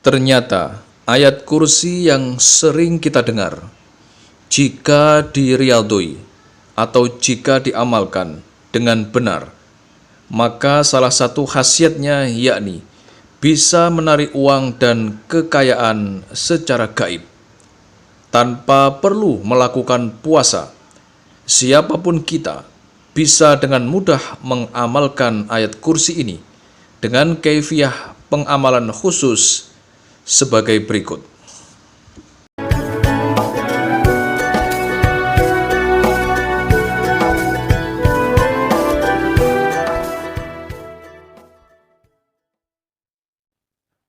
Ternyata ayat kursi yang sering kita dengar, jika diriyadhoi atau jika diamalkan dengan benar, maka salah satu khasiatnya yakni bisa menarik uang dan kekayaan secara gaib tanpa perlu melakukan puasa. Siapapun kita bisa dengan mudah mengamalkan ayat kursi ini dengan kaifiyah pengamalan khusus sebagai berikut.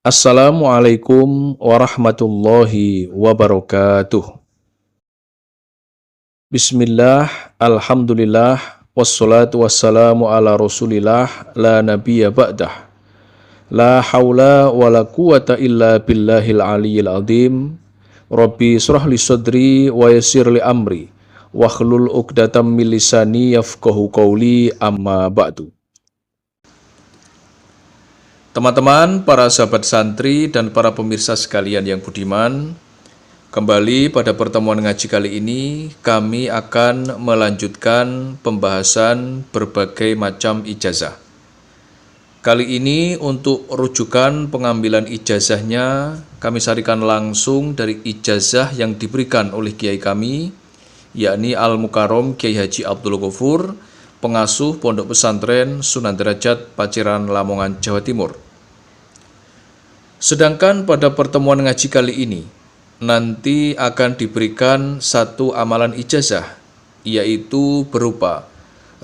Assalamualaikum warahmatullahi wabarakatuh. Bismillah, alhamdulillah, wassalatu wassalamu ala rasulillah, la nabiyya ba'dah. La hawla wa la quwata illa billahil aliyyil azim. Rabbi shrah li sadri wa yassir li amri wahlul 'uqdatam min lisani yafqahu qawli, amma ba'du. Teman-teman, para sahabat santri dan para pemirsa sekalian yang budiman, kembali pada pertemuan ngaji kali ini kami akan melanjutkan pembahasan berbagai macam ijazah. Kali ini untuk rujukan pengambilan ijazahnya kami sarikan langsung dari ijazah yang diberikan oleh kiai kami, yakni Al-Mukarrom Kiai Haji Abdul Ghafur, pengasuh Pondok Pesantren Sunan Derajat, Paciran, Lamongan, Jawa Timur. Sedangkan pada pertemuan ngaji kali ini nanti akan diberikan satu amalan ijazah, yaitu berupa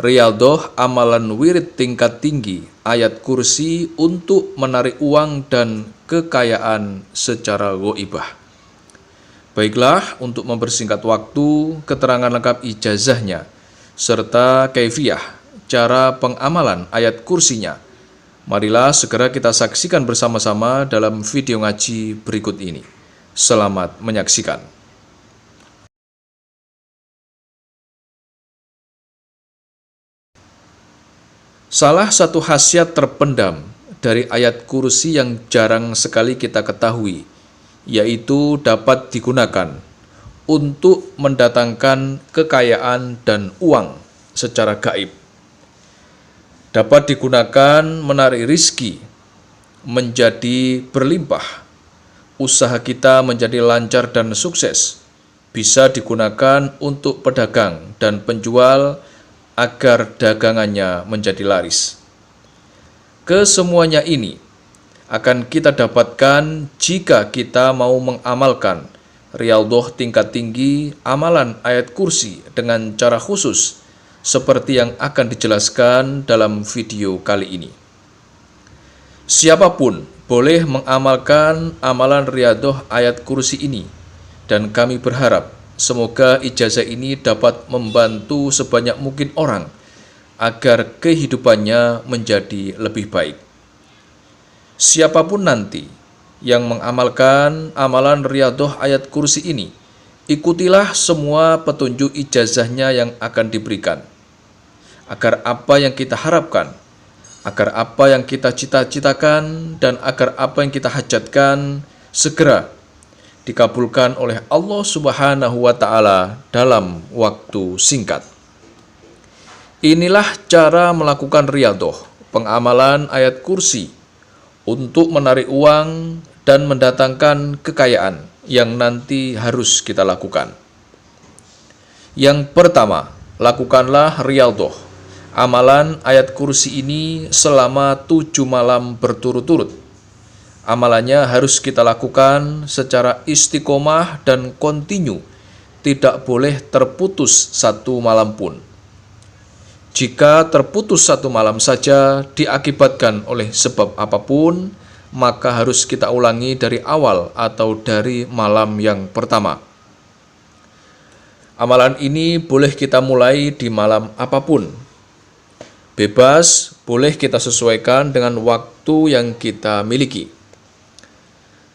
riyadhah amalan wirid tingkat tinggi ayat kursi untuk menarik uang dan kekayaan secara ghaibah. Baiklah, untuk mempersingkat waktu, keterangan lengkap ijazahnya serta kaifiyah cara pengamalan ayat kursinya, marilah segera kita saksikan bersama-sama dalam video ngaji berikut ini. Selamat menyaksikan. Salah satu khasiat terpendam dari ayat kursi yang jarang sekali kita ketahui, yaitu dapat digunakan untuk mendatangkan kekayaan dan uang secara gaib. Dapat digunakan menarik rizki menjadi berlimpah, usaha kita menjadi lancar dan sukses, bisa digunakan untuk pedagang dan penjual agar dagangannya menjadi laris. Kesemuanya ini akan kita dapatkan jika kita mau mengamalkan riyadhah tingkat tinggi amalan ayat kursi dengan cara khusus seperti yang akan dijelaskan dalam video kali ini. Siapapun boleh mengamalkan amalan riyadhah ayat kursi ini, dan kami berharap semoga ijazah ini dapat membantu sebanyak mungkin orang agar kehidupannya menjadi lebih baik. Siapapun nanti yang mengamalkan amalan riyadhah ayat kursi ini, ikutilah semua petunjuk ijazahnya yang akan diberikan, agar apa yang kita harapkan, agar apa yang kita cita-citakan, dan agar apa yang kita hajatkan segera dikabulkan oleh Allah Subhanahu wa Ta'ala dalam waktu singkat. Inilah cara melakukan riyadhah, pengamalan ayat kursi untuk menarik uang dan mendatangkan kekayaan yang nanti harus kita lakukan. Yang pertama, lakukanlah riyadhah amalan ayat kursi ini selama 7 malam berturut-turut. Amalannya harus kita lakukan secara istiqomah dan kontinu, tidak boleh terputus satu malam pun. Jika terputus satu malam saja diakibatkan oleh sebab apapun, maka harus kita ulangi dari awal atau dari malam yang pertama. Amalan ini boleh kita mulai di malam apapun. Bebas, boleh kita sesuaikan dengan waktu yang kita miliki,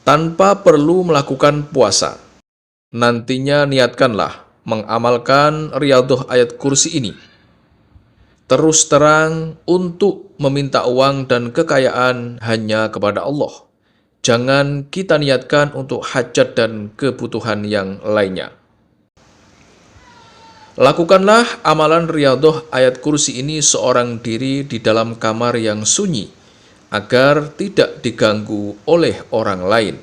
tanpa perlu melakukan puasa. Nantinya niatkanlah mengamalkan riyadhah ayat kursi ini terus terang untuk meminta uang dan kekayaan hanya kepada Allah, jangan kita niatkan untuk hajat dan kebutuhan yang lainnya. Lakukanlah amalan riyadhah ayat kursi ini seorang diri di dalam kamar yang sunyi, agar tidak diganggu oleh orang lain.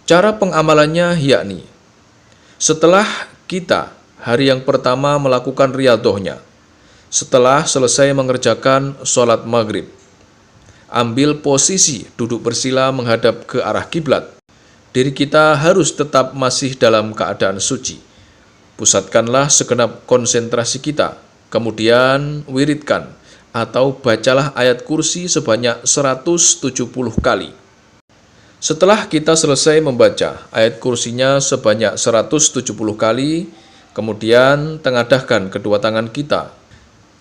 Cara pengamalannya yakni, setelah kita hari yang pertama melakukan riyadhahnya, setelah selesai mengerjakan sholat maghrib, ambil posisi duduk bersila menghadap ke arah kiblat. Diri kita harus tetap masih dalam keadaan suci. Pusatkanlah segenap konsentrasi kita, kemudian wiridkan atau bacalah ayat kursi sebanyak 170 kali. Setelah kita selesai membaca ayat kursinya sebanyak 170 kali, kemudian tengadahkan kedua tangan kita.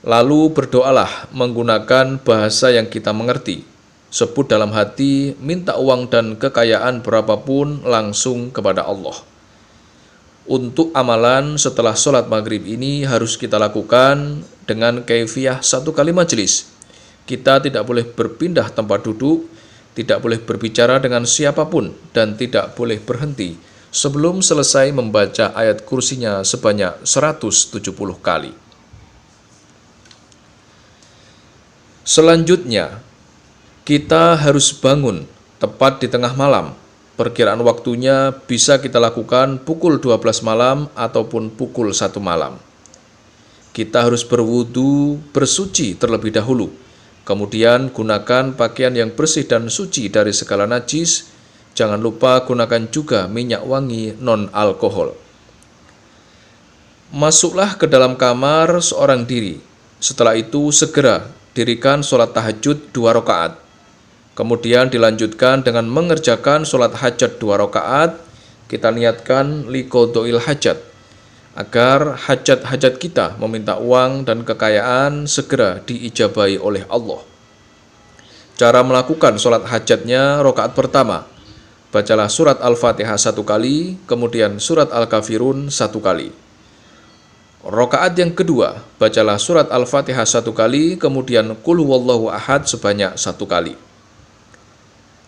Lalu berdoalah menggunakan bahasa yang kita mengerti. Sebut dalam hati, minta uang dan kekayaan berapapun langsung kepada Allah. Untuk amalan setelah sholat maghrib ini harus kita lakukan dengan kaifiyah 1 kali majelis. Kita tidak boleh berpindah tempat duduk, tidak boleh berbicara dengan siapapun, dan tidak boleh berhenti sebelum selesai membaca ayat kursinya sebanyak 170 kali. Selanjutnya, kita harus bangun tepat di tengah malam. Perkiraan waktunya bisa kita lakukan pukul 12 malam ataupun pukul 1 malam. Kita harus berwudu, bersuci terlebih dahulu. Kemudian gunakan pakaian yang bersih dan suci dari segala najis. Jangan lupa gunakan juga minyak wangi non-alkohol. Masuklah ke dalam kamar seorang diri. Setelah itu segera dirikan sholat tahajud 2 rakaat. Kemudian dilanjutkan dengan mengerjakan sholat hajat 2 rakaat. Kita niatkan liqodhoil hajat, agar hajat-hajat kita meminta uang dan kekayaan segera diijabahi oleh Allah. Cara melakukan sholat hajatnya, rakaat pertama, bacalah surat Al-Fatihah 1 kali, kemudian surat Al-Kafirun 1 kali. Rakaat yang kedua, bacalah surat Al-Fatihah 1 kali, kemudian Qul huwallahu ahad sebanyak 1 kali.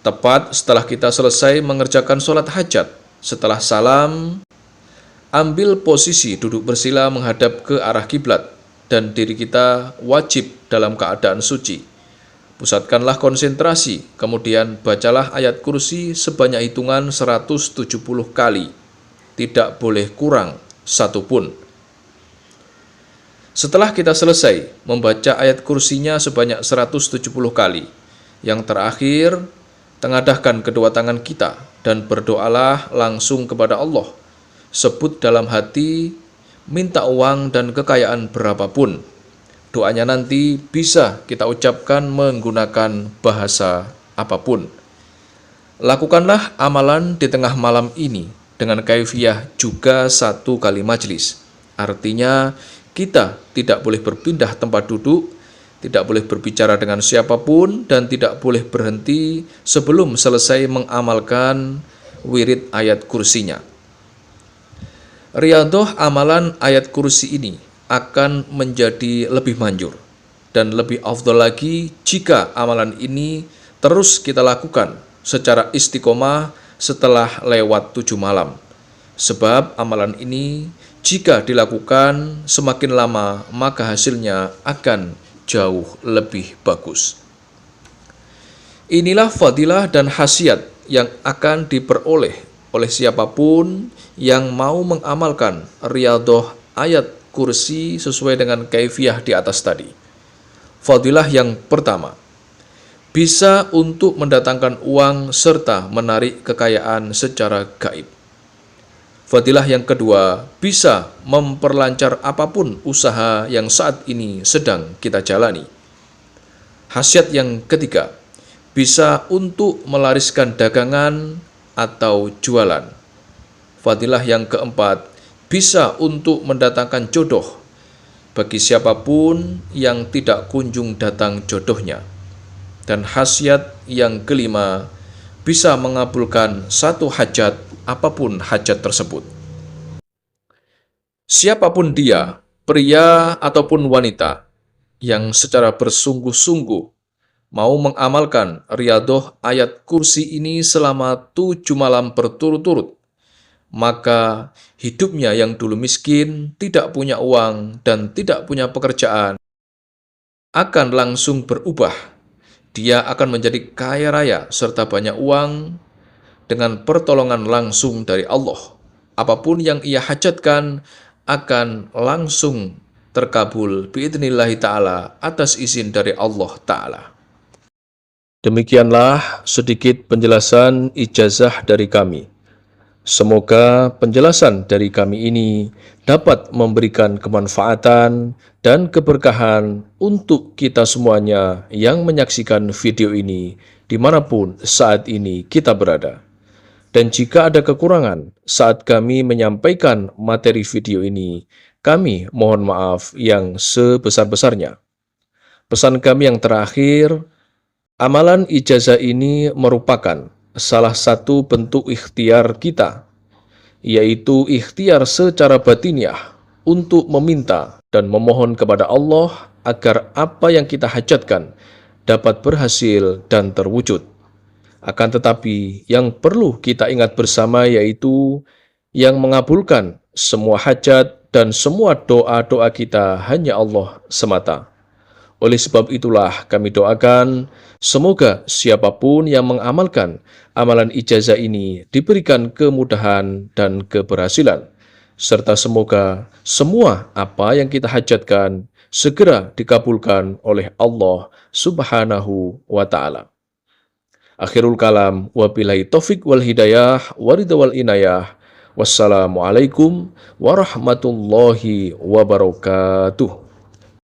Tepat setelah kita selesai mengerjakan sholat hajat, setelah salam, ambil posisi duduk bersila menghadap ke arah kiblat, dan diri kita wajib dalam keadaan suci. Pusatkanlah konsentrasi, kemudian bacalah ayat kursi sebanyak hitungan 170 kali. Tidak boleh kurang satupun. Setelah kita selesai membaca ayat kursinya sebanyak 170 kali, yang terakhir, tengadahkan kedua tangan kita dan berdoalah langsung kepada Allah. Sebut dalam hati, minta uang dan kekayaan berapapun. Doanya nanti bisa kita ucapkan menggunakan bahasa apapun. Lakukanlah amalan di tengah malam ini dengan kaifiyah juga 1 kali majelis. Artinya, kita tidak boleh berpindah tempat duduk, tidak boleh berbicara dengan siapapun, dan tidak boleh berhenti sebelum selesai mengamalkan wirid ayat kursinya. Riyadhah amalan ayat kursi ini akan menjadi lebih manjur dan lebih afdal lagi jika amalan ini terus kita lakukan secara istiqomah setelah lewat 7 malam. Sebab amalan ini jika dilakukan semakin lama, maka hasilnya akan jauh lebih bagus. Inilah fadilah dan khasiat yang akan diperoleh oleh siapapun yang mau mengamalkan riyadhah ayat kursi sesuai dengan kaifiyah di atas tadi. Fadilah yang pertama, bisa untuk mendatangkan uang serta menarik kekayaan secara gaib. Fadilah yang kedua, bisa memperlancar apapun usaha yang saat ini sedang kita jalani. Khasiat yang ketiga, bisa untuk melariskan dagangan atau jualan. Fadilah yang keempat, bisa untuk mendatangkan jodoh bagi siapapun yang tidak kunjung datang jodohnya. Dan khasiat yang kelima, bisa mengabulkan satu hajat, apapun hajat tersebut. Siapapun dia, pria ataupun wanita, yang secara bersungguh-sungguh mau mengamalkan riadoh ayat kursi ini selama 7 malam berturut-turut, maka hidupnya yang dulu miskin, tidak punya uang, dan tidak punya pekerjaan, akan langsung berubah. Dia akan menjadi kaya raya serta banyak uang dengan pertolongan langsung dari Allah. Apapun yang ia hajatkan akan langsung terkabul biidnillahi ta'ala atas izin dari Allah ta'ala. Demikianlah sedikit penjelasan ijazah dari kami. Semoga penjelasan dari kami ini dapat memberikan kemanfaatan dan keberkahan untuk kita semuanya yang menyaksikan video ini dimanapun saat ini kita berada. Dan jika ada kekurangan saat kami menyampaikan materi video ini, kami mohon maaf yang sebesar-besarnya. Pesan kami yang terakhir, amalan ijazah ini merupakan salah satu bentuk ikhtiar kita, yaitu ikhtiar secara batiniah untuk meminta dan memohon kepada Allah agar apa yang kita hajatkan dapat berhasil dan terwujud. Akan tetapi, yang perlu kita ingat bersama yaitu yang mengabulkan semua hajat dan semua doa-doa kita hanya Allah semata. Oleh sebab itulah kami doakan semoga siapapun yang mengamalkan amalan ijazah ini diberikan kemudahan dan keberhasilan, serta semoga semua apa yang kita hajatkan segera dikabulkan oleh Allah Subhanahu wa Ta'ala. Akhirul kalam, wabillahi taufik wal hidayah, waridha wal inayah. Wassalamualaikum warahmatullahi wabarakatuh.